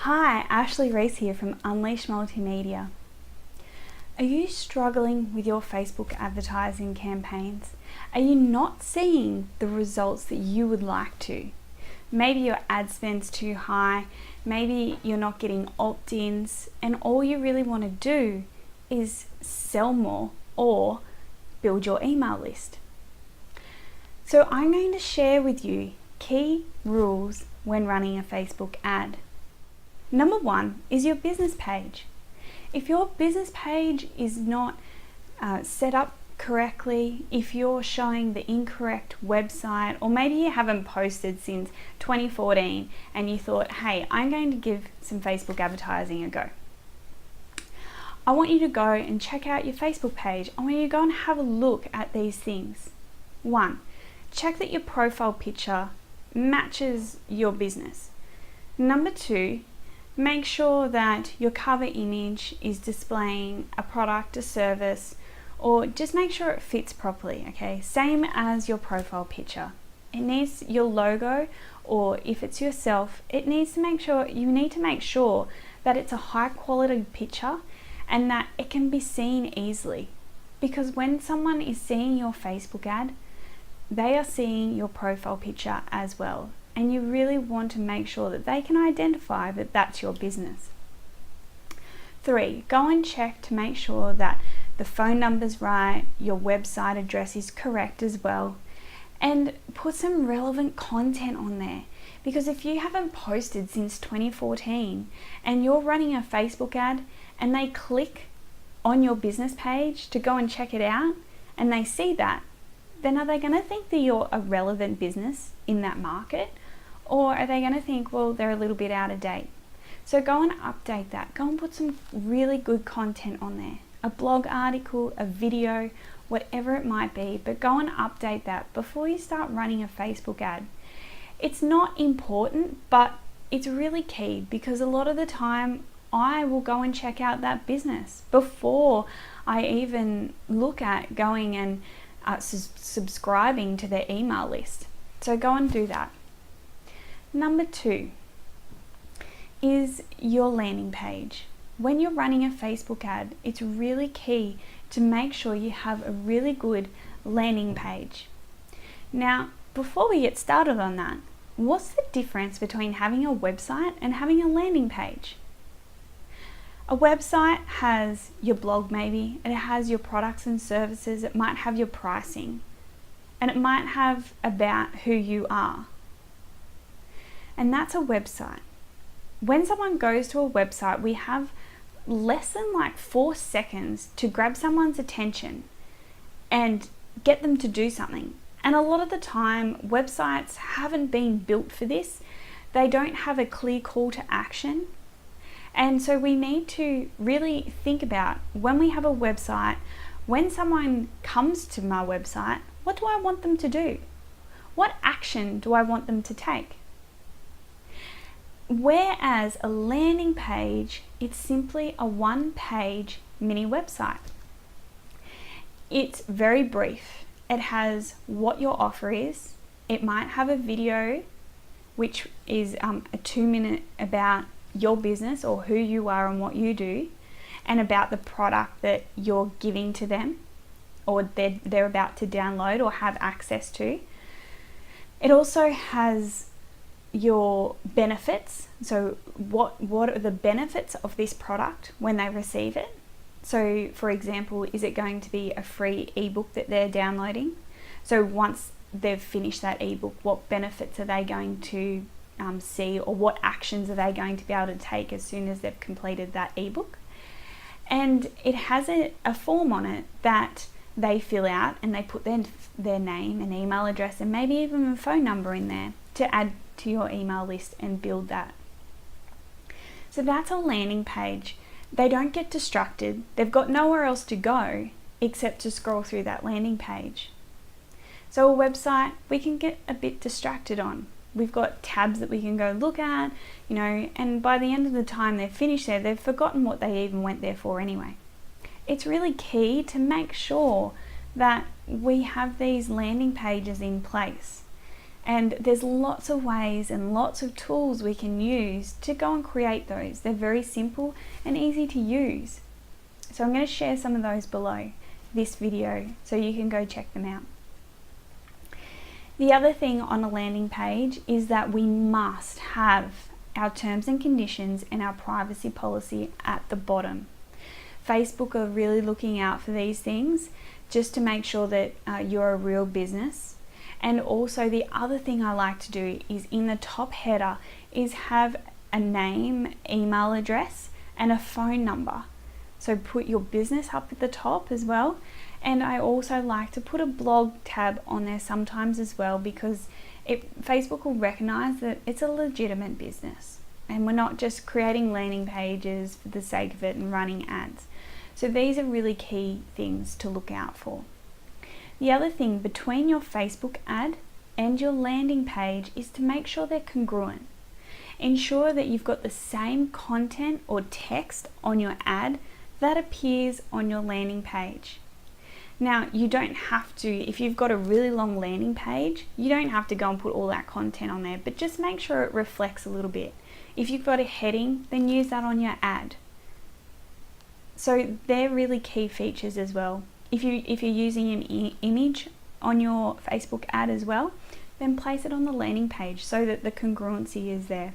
Hi, Ashley Reese here from Unleash Multimedia. Are you struggling with your Facebook advertising campaigns? Are you not seeing the results that you would like to? Maybe your ad spend's too high, maybe you're not getting opt-ins, and all you really want to do is sell more or build your email list. So I'm going to share with you key rules when running a Facebook ad. Number one is your business page. If your business page is not set up correctly, if you're showing the incorrect website, or maybe you haven't posted since 2014 and you thought, hey, I'm going to give some Facebook advertising a go. I want you to go and check out your Facebook page. I want you to go and have a look at these things. One, check that your profile picture matches your business. Number two, make sure that your cover image is displaying a product, a service, or just make sure it fits properly, okay? Same as your profile picture. It needs your logo, or if it's yourself, you need to make sure that it's a high quality picture and that it can be seen easily. Because when someone is seeing your Facebook ad, they are seeing your profile picture as well. And you really want to make sure that they can identify that that's your business. 3, go and check to make sure that the phone number's right, your website address is correct as well, and put some relevant content on there. Because if you haven't posted since 2014 and you're running a Facebook ad and they click on your business page to go and check it out and they see that, then are they going to think that you're a relevant business in that market? Or are they going to think, well, they're a little bit out of date? So go and update that. Go and put some really good content on there. A blog article, a video, whatever it might be, but go and update that before you start running a Facebook ad. It's not important, but it's really key, because a lot of the time I will go and check out that business before I even look at going and subscribing to their email list. So go and do that. Number 2 is your landing page. When you're running a Facebook ad, it's really key to make sure you have a really good landing page. Now, before we get started on that, what's the difference between having a website and having a landing page? A website has your blog maybe, it has your products and services, it might have your pricing, and it might have about who you are. And that's a website. When someone goes to a website, we have less than 4 seconds to grab someone's attention and get them to do something. And a lot of the time, websites haven't been built for this. They don't have a clear call to action. And so we need to really think about, when we have a website, when someone comes to my website, what do I want them to do? What action do I want them to take? Whereas a landing page, it's simply a one-page mini website. It's very brief. It has what your offer is. It might have a video, which is a 2-minute about your business or who you are and what you do, and about the product that you're giving to them or they're about to download or have access to. It also has your benefits. So what are the benefits of this product when they receive it? So for example, is it going to be a free ebook that they're downloading? So once they've finished that ebook, what benefits are they going to see, or what actions are they going to be able to take as soon as they've completed that ebook? And it has a form on it that they fill out, and they put their name and email address and maybe even a phone number in there to add to your email list and build that. So that's a landing page. They don't get distracted. They've got nowhere else to go except to scroll through that landing page. So a website, we can get a bit distracted on. We've got tabs that we can go look at, and by the end of the time they've finished there, they've forgotten what they even went there for anyway. It's really key to make sure that we have these landing pages in place. And there's lots of ways and lots of tools we can use to go and create those. They're very simple and easy to use. So I'm going to share some of those below this video so you can go check them out. The other thing on a landing page is that we must have our terms and conditions and our privacy policy at the bottom. Facebook are really looking out for these things just to make sure that you're a real business. And also the other thing I like to do is in the top header is have a name, email address and a phone number. So put your business up at the top as well. And I also like to put a blog tab on there sometimes as well, because Facebook will recognize that it's a legitimate business and we're not just creating landing pages for the sake of it and running ads. So these are really key things to look out for. The other thing between your Facebook ad and your landing page is to make sure they're congruent. Ensure that you've got the same content or text on your ad that appears on your landing page. Now, you don't have to, if you've got a really long landing page, you don't have to go and put all that content on there, but just make sure it reflects a little bit. If you've got a heading, then use that on your ad. So they're really key features as well. If you're using an image on your Facebook ad as well, then place it on the landing page so that the congruency is there.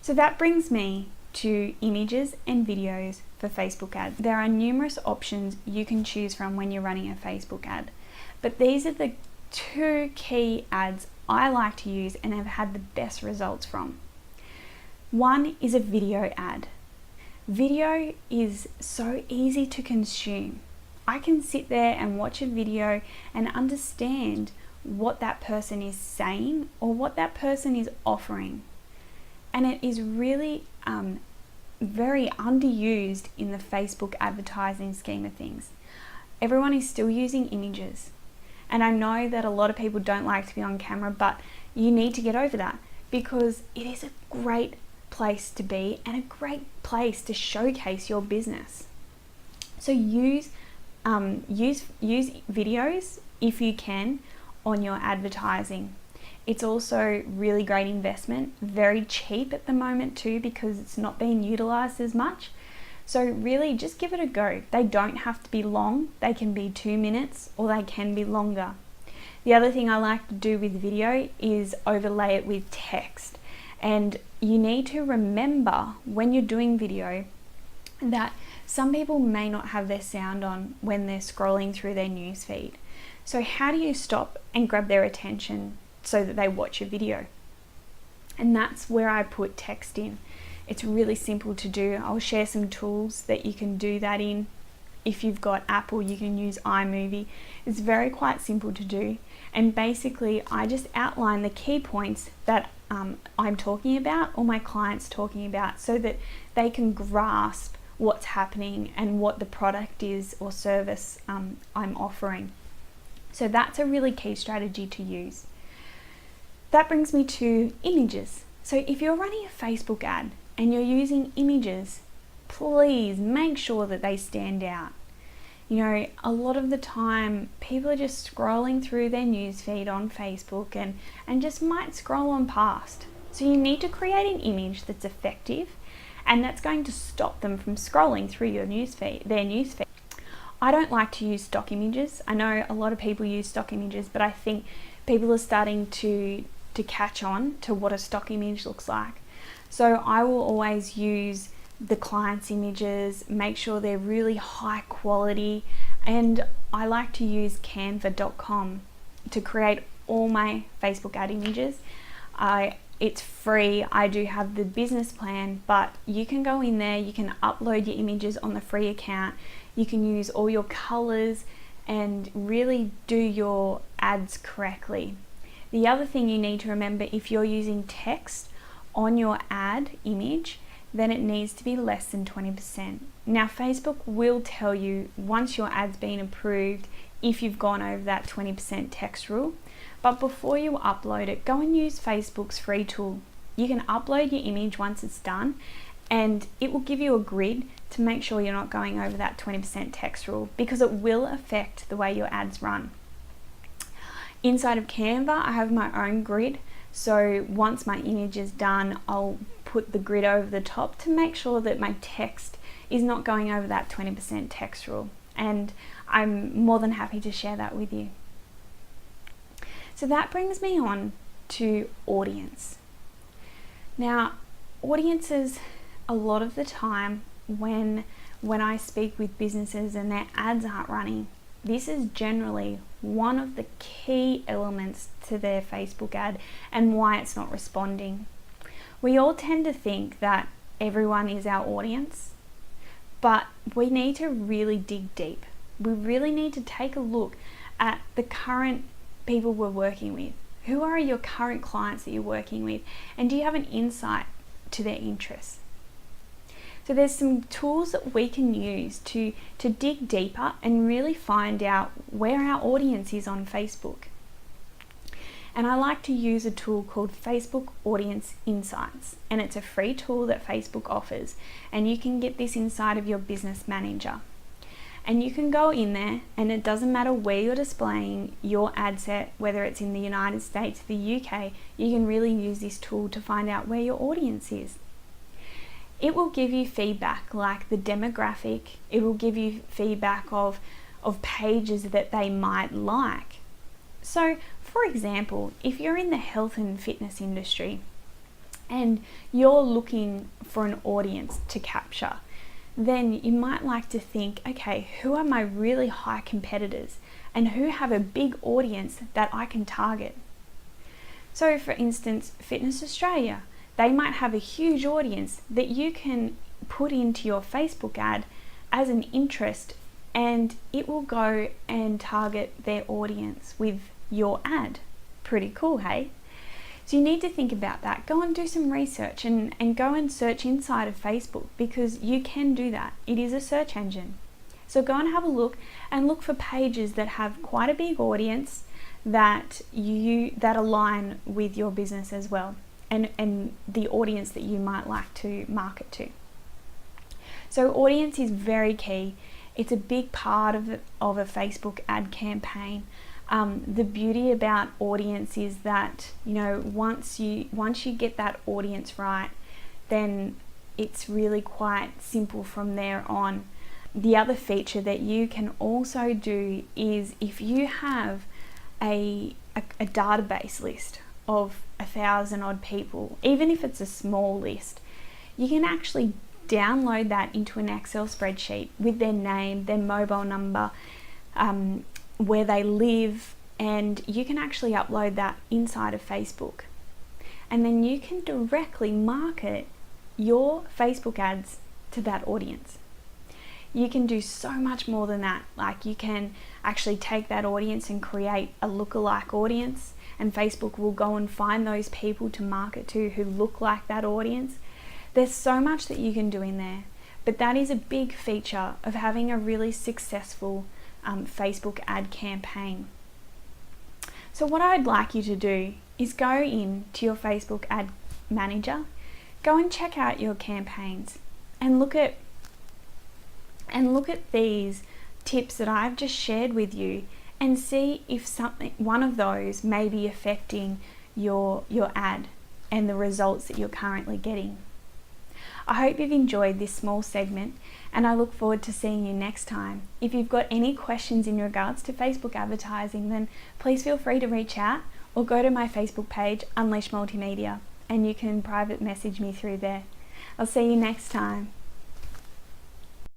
So that brings me to images and videos for Facebook ads. There are numerous options you can choose from when you're running a Facebook ad, but these are the two key ads I like to use and have had the best results from. One is a video ad. Video is so easy to consume. I can sit there and watch a video and understand what that person is saying or what that person is offering. And it is really very underused in the Facebook advertising scheme of things. Everyone is still using images. And I know that a lot of people don't like to be on camera, but you need to get over that, because it is a great place to be and a great place to showcase your business. So use videos if you can on your advertising. It's also really great investment, very cheap at the moment too, because it's not being utilized as much. So really just give it a go. They don't have to be long. They can be 2 minutes or they can be longer. The other thing I like to do with video is overlay it with text. And you need to remember when you're doing video that some people may not have their sound on when they're scrolling through their newsfeed. So how do you stop and grab their attention so that they watch your video? And that's where I put text in. It's really simple to do. I'll share some tools that you can do that in. If you've got Apple, you can use iMovie. It's very quite simple to do. And basically, I just outline the key points that I'm talking about or my clients talking about so that they can grasp what's happening and what the product is or service I'm offering. So that's a really key strategy to use. That brings me to images. So if you're running a Facebook ad and you're using images, please make sure that they stand out. You know, a lot of the time people are just scrolling through their newsfeed on Facebook and just might scroll on past. So you need to create an image that's effective and that's going to stop them from scrolling through your their newsfeed. I don't like to use stock images. I know a lot of people use stock images, but I think people are starting to catch on to what a stock image looks like. So I will always use the client's images, make sure they're really high quality, and I like to use canva.com to create all my Facebook ad images. It's free. I do have the business plan, but you can go in there, you can upload your images on the free account, you can use all your colors and really do your ads correctly. The other thing you need to remember, if you're using text on your ad image, then it needs to be less than 20%. Now Facebook will tell you once your ad's been approved if you've gone over that 20% text rule, but before you upload it, go and use Facebook's free tool. You can upload your image once it's done and it will give you a grid to make sure you're not going over that 20% text rule, because it will affect the way your ads run. Inside of Canva, I have my own grid. So once my image is done, I'll put the grid over the top to make sure that my text is not going over that 20% text rule. And I'm more than happy to share that with you. So that brings me on to audience. Now, audiences, a lot of the time when I speak with businesses and their ads aren't running, this is generally one of the key elements to their Facebook ad and why it's not responding. We all tend to think that everyone is our audience, but we need to really dig deep. We really need to take a look at the current people we're working with. Who are your current clients that you're working with? And do you have an insight to their interests? So there's some tools that we can use to dig deeper and really find out where our audience is on Facebook. And I like to use a tool called Facebook Audience Insights, and it's a free tool that Facebook offers, and you can get this inside of your business manager. And you can go in there, and it doesn't matter where you're displaying your ad set, whether it's in the United States, the UK, you can really use this tool to find out where your audience is. It will give you feedback like the demographic, it will give you feedback of pages that they might like. So, for example, if you're in the health and fitness industry and you're looking for an audience to capture, then you might like to think, okay, who are my really high competitors and who have a big audience that I can target? So for instance, Fitness Australia, they might have a huge audience that you can put into your Facebook ad as an interest, and it will go and target their audience with your ad. Pretty cool, hey? So you need to think about that. Go and do some research and go and search inside of Facebook, because you can do that. It is a search engine. So go and have a look and look for pages that have quite a big audience that align with your business as well, and the audience that you might like to market to. So audience is very key. It's a big part of a Facebook ad campaign. The beauty about audience is that, you know, once you get that audience right, then it's really quite simple from there on. The other feature that you can also do is, if you have a database list of 1,000 odd people, even if it's a small list, you can actually download that into an Excel spreadsheet with their name, their mobile number, where they live, and you can actually upload that inside of Facebook. And then you can directly market your Facebook ads to that audience. You can do so much more than that. Like, you can actually take that audience and create a lookalike audience, and Facebook will go and find those people to market to who look like that audience. There's so much that you can do in there, but that is a big feature of having a really successful Facebook ad campaign. So what I'd like you to do is go into your Facebook ad manager, go and check out your campaigns and look at these tips that I've just shared with you, and see if one of those may be affecting your ad and the results that you're currently getting. I hope you've enjoyed this small segment, and I look forward to seeing you next time. If you've got any questions in regards to Facebook advertising, then please feel free to reach out or go to my Facebook page, Unleash Multimedia, and you can private message me through there. I'll see you next time.